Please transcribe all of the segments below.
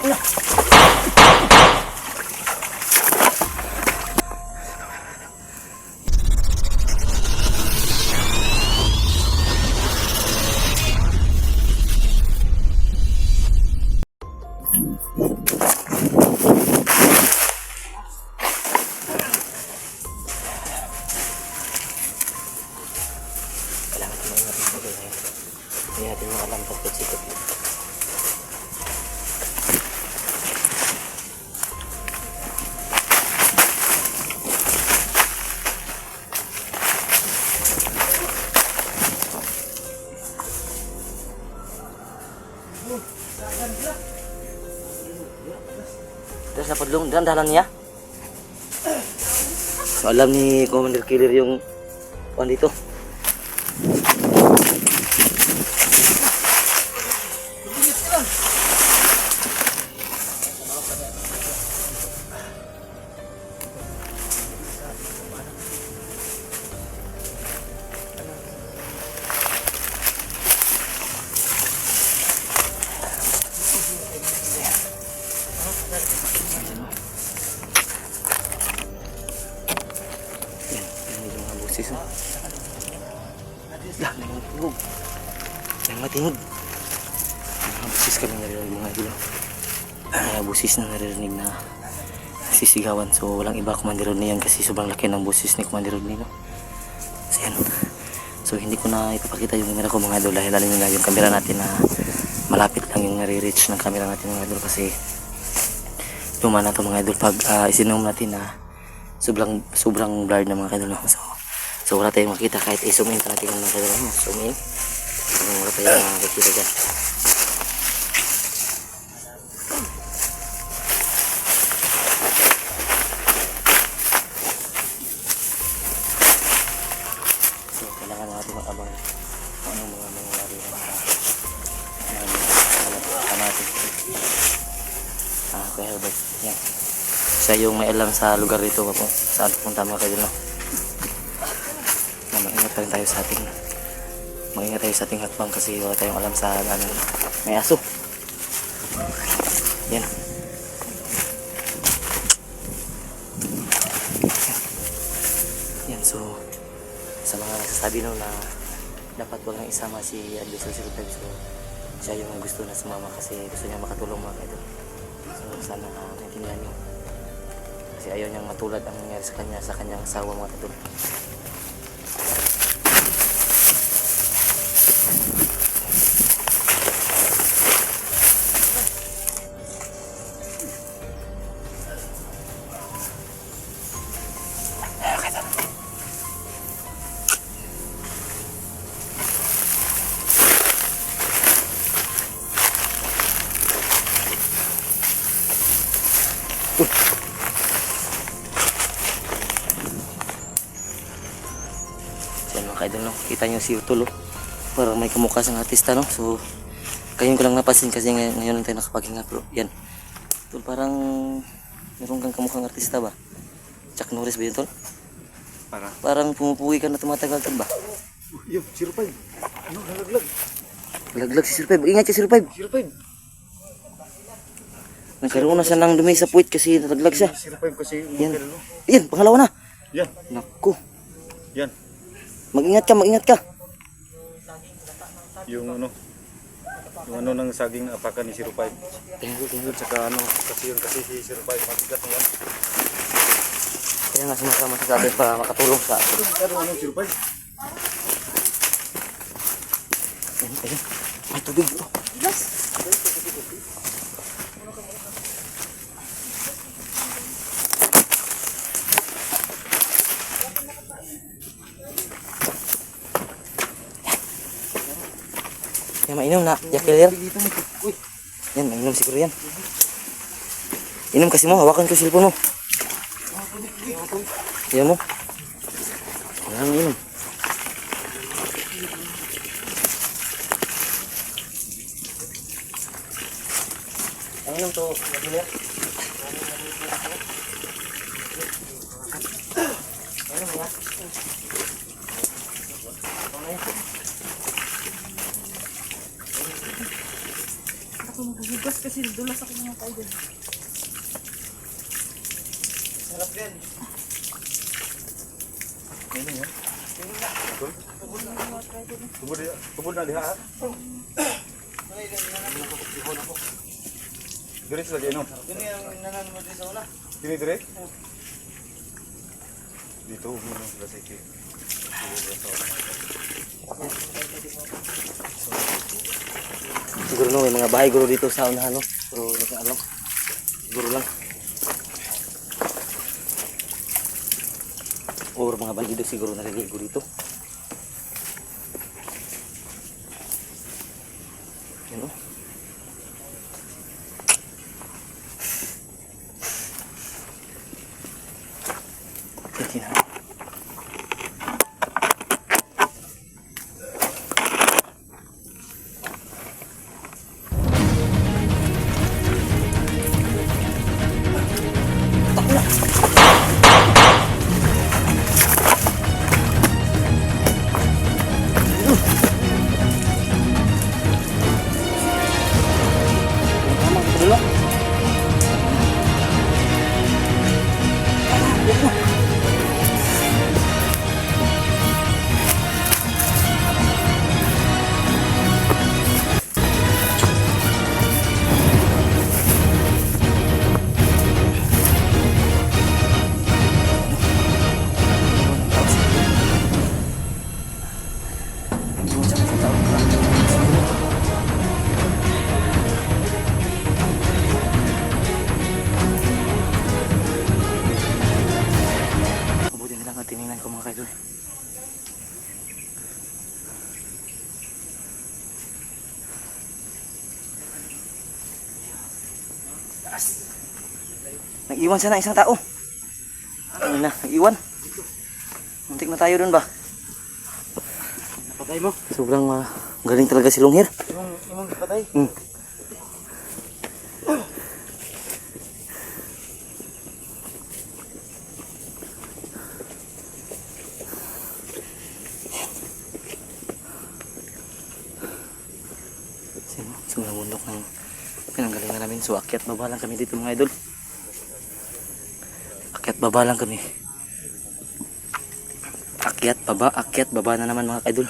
kuya. Kailangan natin maingat ng pagod ngayon. Hindi natin makalam pagod sikot. Terus dapat dong dan dalannya. So alam ni Commander Killer yung kuan dito. Busis mo. Dah, nangmatingog. Nangmatingog. Mga busis kami naririnig mga idol. Mga busis na naririnig na sisigawan. So walang iba Commander Rodney yan kasi sobrang laki ng busis ni Commander Rodney, no? So yan. So hindi ko na ipapakita yung camera ko mga idol dahil lalong nga yung camera natin na malapit lang yung nare-reach ng camera natin mga idol kasi luma na ito mga idol pag isinom natin na sobrang blurred na mga idol, no? So wala tayong makita kahit i-zoom in pa natin yung mga idol, no? Zoom in, wala tayong makikita dyan. So kailangan natin mag-abang kung anong mga mangyayari sa natin. Kuya Herbert, yan. Siya yung may alam sa lugar dito kung saan pupunta mga kaidol, no? Mag-ingat pa rin tayo sa ating hakbang kasi wala tayong alam sa may aso. Yan. Yan, so sa mga nagsasabi no na dapat wag nang isama si Advisor 05, so siya yung gusto na sumama kasi gusto niya makatulong mga kaidol. So sana naintindihan niyo kasi ayaw niyang matulad ang nangyari sa kanyang asawa mga kaidol. Yan mga kaidol, no? Kita nyo si Utol, oh. Parang may kamukha sang artista, no? So kayon ko lang napansin kasi ngayon lang tayo nakapaghinga, bro. Yan Tol, parang meron kang kamukhang artista ba? Chuck Norris ba yun, Tol? Parang pumupuwi ka na tumatagal, Tol ba? Yo, 05. Ano, nalaglag. Laglag si 05. Ingat si 05. 05. Nagkaroon na siya ng dumi sa puwit kasi nalaglag siya. 05 kasi Yan. umukil, no? Yan, pangalawa na. Yan. Naku. Yan. Mag-ingat ka. Yung ano ng saging apakan ni 05. Tingnan. Saka ano, kasi si 05 mabigat na yan. Kaya nga sumasama sa atin para makatulong sa atin. Ano 05? Ayun. May tubig ito. Yes. Yan, mainom na. Yakil yan. Yan, mainom siguro yan. Inom kasi mo. Hawakan ko cellphone mo. Yan mo. Wala nang inom. Mainom to. Yakil yan. Mainom ya. ako maghugas kasi nadulas ako mga kaidol. Sarap yan. Ano yan? Tubod na diha. Diretso lagi no. Gani ang nanan mo din sa una. Dire. Dito muna sila sa iki. Siguro no, may mga bahay guro dito sa unahan no. Pero nakaalam. Siguro lang. Or mga bandido siguro naliligo dito. Yan o. Ito na. Mabuti na lang at tinignan ko mga kaidol. Nag-iwan sana isang tao. Ano na, nag-iwan. Muntik na tayo dun ba? Napatay mo? Sobrang galing talaga si Longhir. Yung patay. Sobrang bundok ng pinanggalingan namin. So akyat baba lang kami dito mga idol. Akyat baba lang kami. Akyat baba na naman mga idol.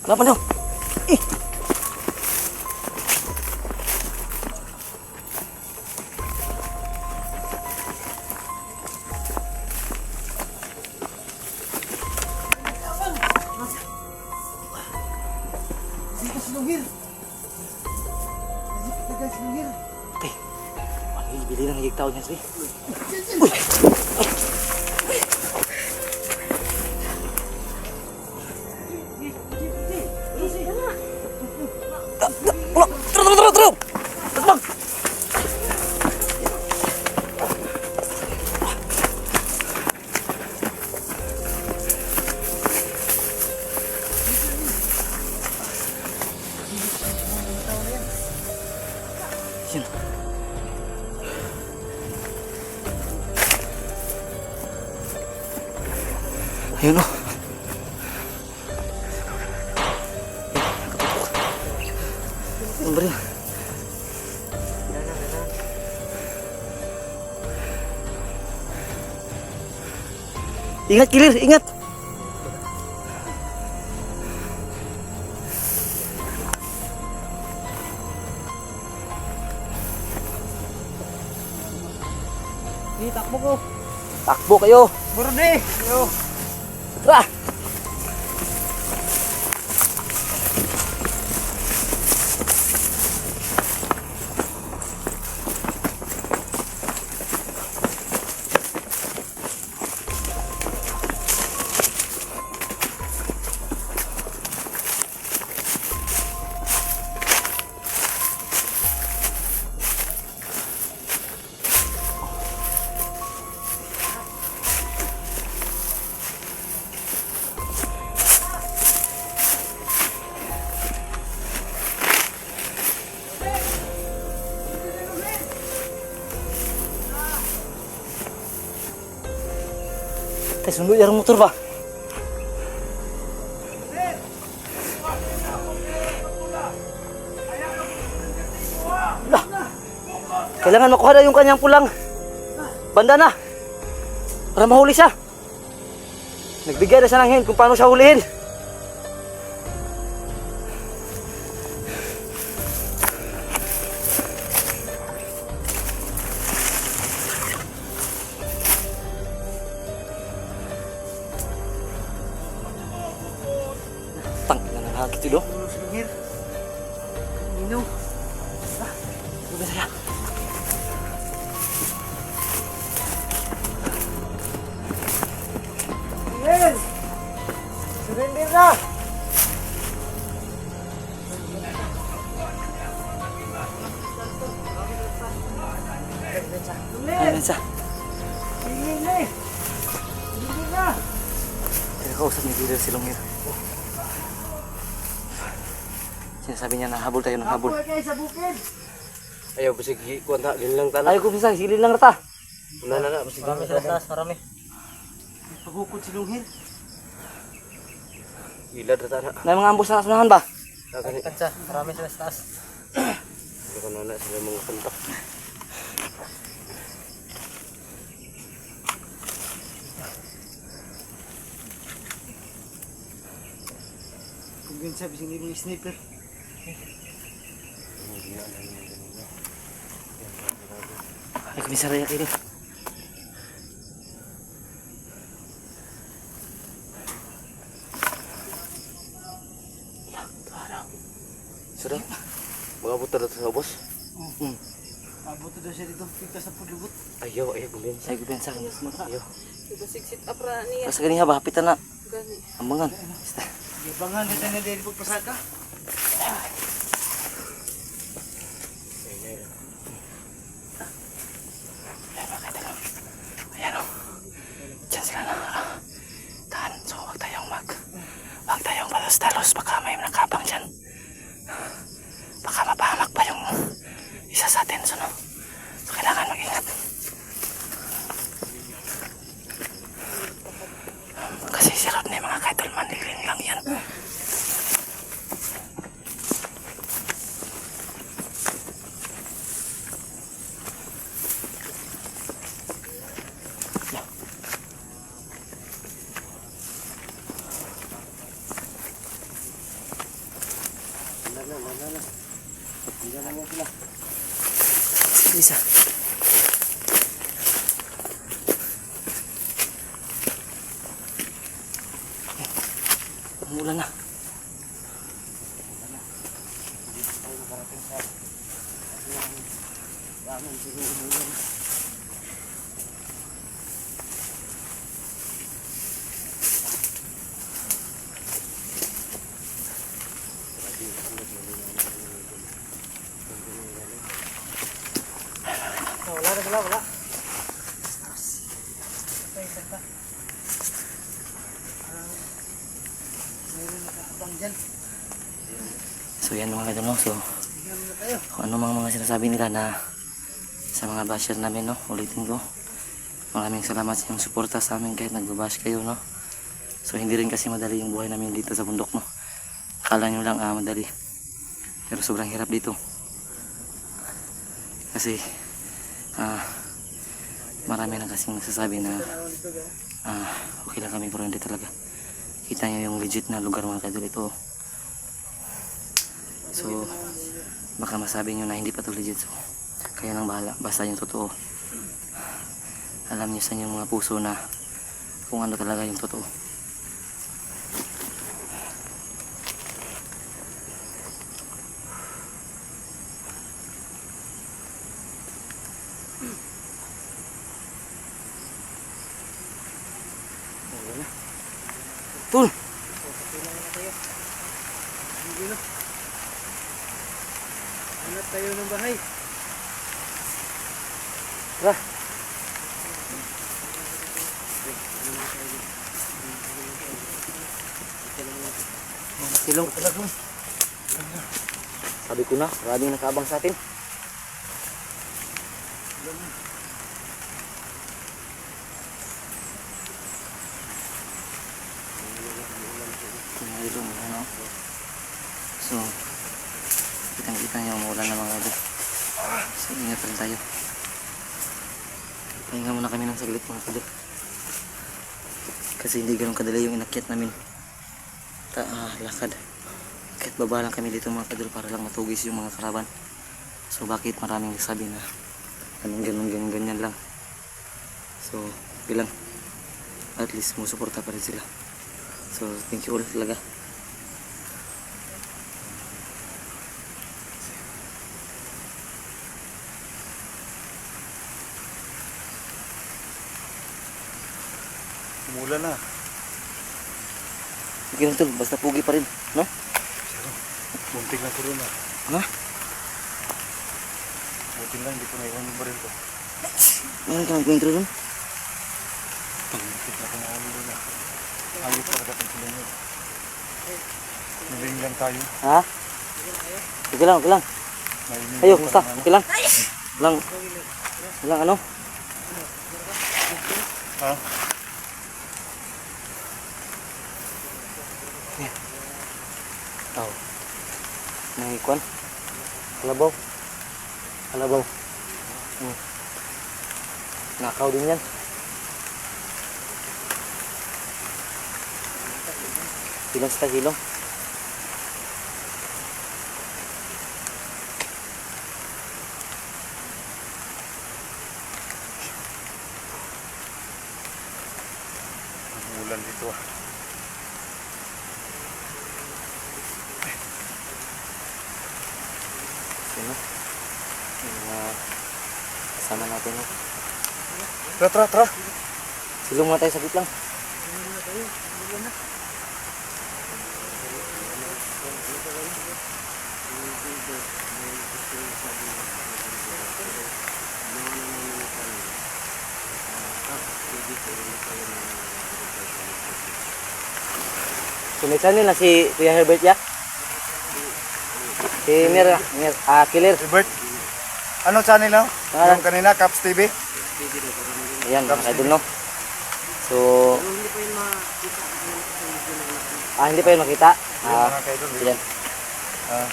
Kenapa dong? Ih. Eh, bili ng higit taon niya sih. Uy! Terus! Bang! Yan. Ayun o. Ano ba rin? Ingat kilir, ingat. Takbo ko. Takbo kayo. Burde. Yo. Tara. Tay, sundo yung motor ba? Lah, kailangan makuha na yung kanyang pulang bandana para mahuli siya. Nagbigay na siya ng hint kung paano siya hulihin. Tangina ng hagit ito. Silungir. Nino. Ano ba saya? Silungir! Surrender na! Ayan siya. Silungir na eh! Silungir na! Kinakausap ni Leader si Longir. Sinasabi niya na habol tayo ng habol. Kapoy kayo sa bukid! Ayaw, basig kuwan ta, lang ta na. Ayaw ko bisa, silin lang rata. Na, basig Marami sa taas, marami. Pagukod silungir. ilad rata na. May mga ambos na nasunahan ba? Kagani, Kansa, marami sa taas. ano ka na sila mga kontak. Kung yun sabi sini mo sniper. Ay, komisarya kayo. Sira, mga buta na sa boss. Abot daw siya dito, pigtas na pulubot. Ayaw, gumin. Ay, gubensa. Ayaw. Sit up ra niya. Kasi ganiha ba, hapitan na. Gani. Ambangan. Gibangan dito na dito pagpasaka. Ayan o. Diyan sila na. Tahan. So, huwag tayong balos-dalos. Baka may nakabang dyan. Baka mapahamak pa yung isa sa atin. So, no? So, kailangan mag-ingat. Kasi si Rodney, mga kaidol, manliling lang yan. Isa. Umulan na. Wala. Mayroon nakaabang dyan. So yan mga kadol, no? So kung ano mga sinasabi nila na sa mga basher namin, no? Ulitin ko, maraming salamat sa inyong suporta sa amin kahit nagbabash kayo, no? So hindi rin kasi madali yung buhay namin dito sa bundok, no? Akala nyo lang madali, pero sobrang hirap dito kasi marami na kasing nagsasabi na okay lang kami, pero hindi talaga. Kita nyo yung legit na lugar mga kadol ito. So baka masabi nyo na hindi pa to legit, so kaya nang bahala, basta yung totoo. Alam nyo sa inyong mga puso na kung ano talaga yung totoo. Tul! Hanap tayo ng bahay. Tara! Silong talaga. Sabi ko na, maraming nakaabang sa atin. idol, ano. So, kitang-kita niyo umuulan na mga idol. So, ingat rin tayo. Pahinga muna kami ng saglit mga idol. Kasi hindi ganun kadali yung inakyat namin. Lakad. Kahit baba lang kami dito mga idol para lang matugis yung mga kalaban. So, bakit maraming nagsabi na ganyan lang. So, bilang at least sumusuporta pa rin sila. So, thank you all talaga. Umulan na. Okay lang tol, basta pugi pa rin, no? Muntik na ko rin ah. Ha? Buti lang, hindi ko naiwan yung baril ko. Meron ka mag-intro dun? Muntik na ko naiwan doon ah. Ayos talaga itong sila nyo. Niling lang tayo. Ha? Okay lang, okay lang. Nainig Ayo, pa basta, ng ano. okay lang. Walang ano? Ha? Oh. May kwan? Kalabaw. Kalabaw. Nakaw din yan. Ilang sa hilong. Umulan dito ah. Sino? Yung mga kasama natin. No? Tara. Silong muna tayo saglit lang. Sumisan nila si Kuya Herbert ya? Si Killer. Albert, ano channel lang? Ah. Yung kanina, Caps TV? Ayan, mga idol, no? So, hindi pa yun makita. Yung mga kaidol. Ayan, Ah,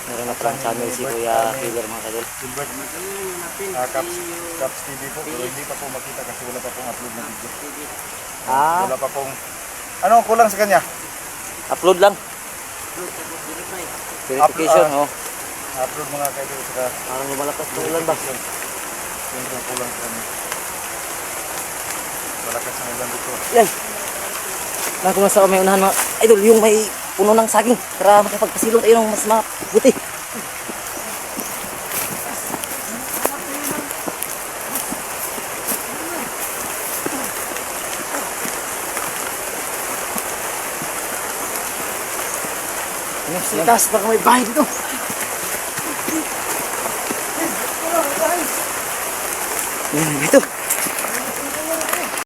meron na pang channel si Kuya Killer, mga idol. Albert, Caps TV po. Pero hindi pa po makita kasi wala pa pong upload na video. Wala pa pong... Ano ang kulang sa kanya? Upload lang. Verification, oh. Upload mga kaidol saka... Parang lumalakas ng ulan ba? Yung kulang sa kanya. Malakas ang ulan dito. Yan. Nato na sa may unahan mga idol, yung may puno ng saging para makapagpasilong tayo ng mas mabuti. Ano, sitas, baka may bahay dito. Yan, ito.